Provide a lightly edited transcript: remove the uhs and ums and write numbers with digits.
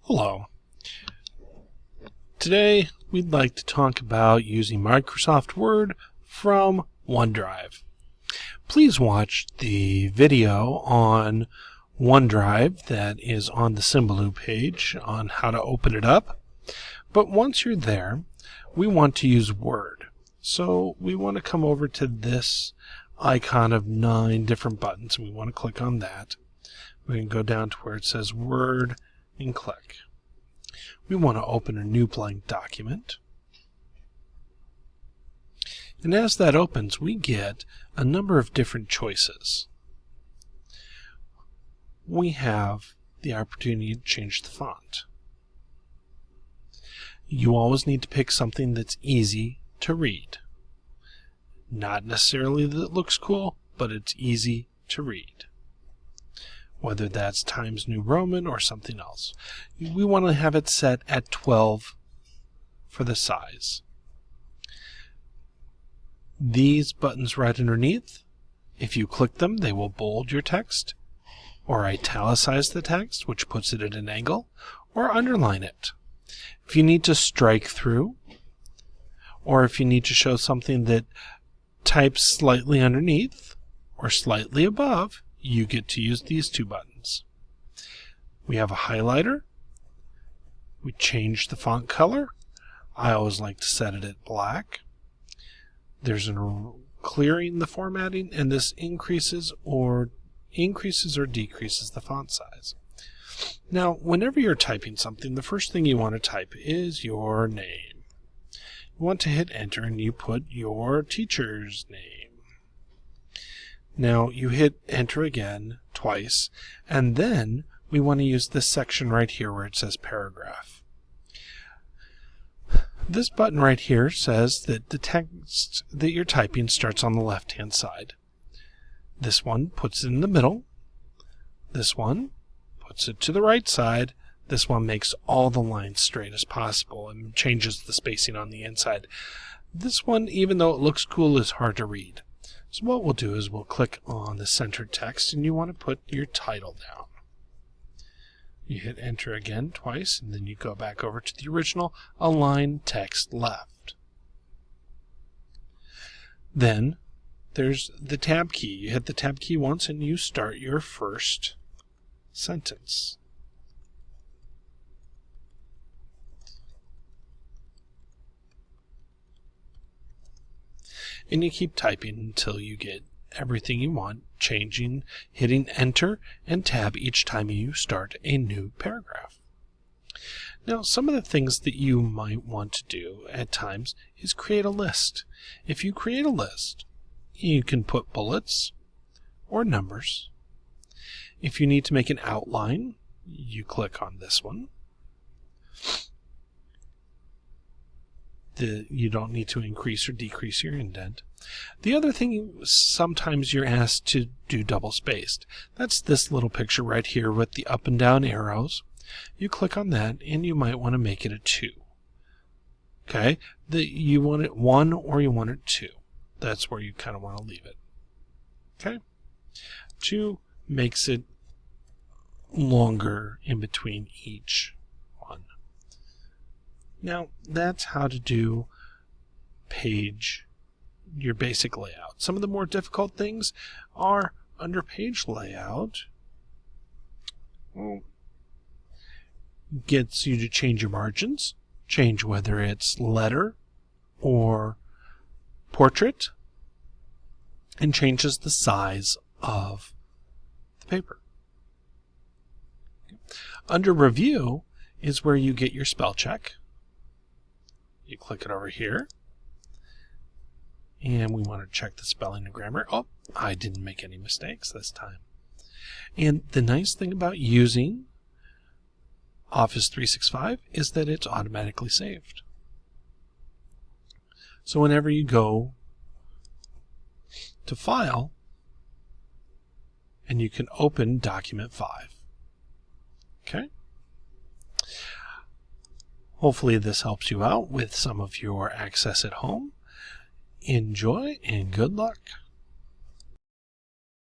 Hello. Today we'd like to talk about using Microsoft Word from OneDrive. Please watch the video on OneDrive that is on the Symbaloo page on how to open it up. But once you're there, we want to use Word. So we want to come over to this icon of 9 different buttons. We want to click on that. We can go down to where it says Word and click. We want to open a new blank document. And as that opens, we get a number of different choices. We have the opportunity to change the font. You always need to pick something that's easy to read. Not necessarily that it looks cool, but it's easy to read. Whether that's Times New Roman or something else. We want to have it set at 12 for the size. These buttons right underneath, if you click them, they will bold your text, or italicize the text, which puts it at an angle, or underline it. If you need to strike through, or if you need to show something that types slightly underneath or slightly above, you get to use these 2 buttons. We have a highlighter. We change the font color. I always like to set it at black. There's a clearing the formatting, and this increases or decreases the font size. Now, whenever you're typing something, the first thing you want to type is your name. You want to hit enter and you put your teacher's name. Now you hit enter again twice, and then we want to use this section right here where it says paragraph. This button right here says that the text that you're typing starts on the left-hand side. This one puts it in the middle. This one puts it to the right side. This one makes all the lines straight as possible and changes the spacing on the inside. This one, even though it looks cool, is hard to read. So what we'll do is we'll click on the centered text, and you want to put your title down. You hit enter again twice, and then you go back over to the original align text left. Then there's the tab key. You hit the tab key once and you start your first sentence. And you keep typing until you get everything you want, changing, hitting enter and tab each time you start a new paragraph. Now, some of the things that you might want to do at times is create a list. If you create a list, you can put bullets or numbers. If you need to make an outline, you click on this one. You don't need to increase or decrease your indent. The other thing, sometimes you're asked to do double spaced. That's this little picture right here with the up and down arrows. You click on that and you might want to make it a 2. Okay? You want it 1 or you want it 2. That's where you kind of want to leave it. Okay? 2 makes it longer in between each one. Now, that's how to do your basic layout. Some of the more difficult things are under page layout. Well, gets you to change your margins, change whether it's letter or portrait, and changes the size of the paper. Under review is where you get your spell check. You click it over here, and we want to check the spelling and grammar. Oh, I didn't make any mistakes this time. And the nice thing about using Office 365 is that it's automatically saved. So whenever you go to File, and you can open Document 5. Okay? Hopefully this helps you out with some of your access at home. Enjoy and good luck.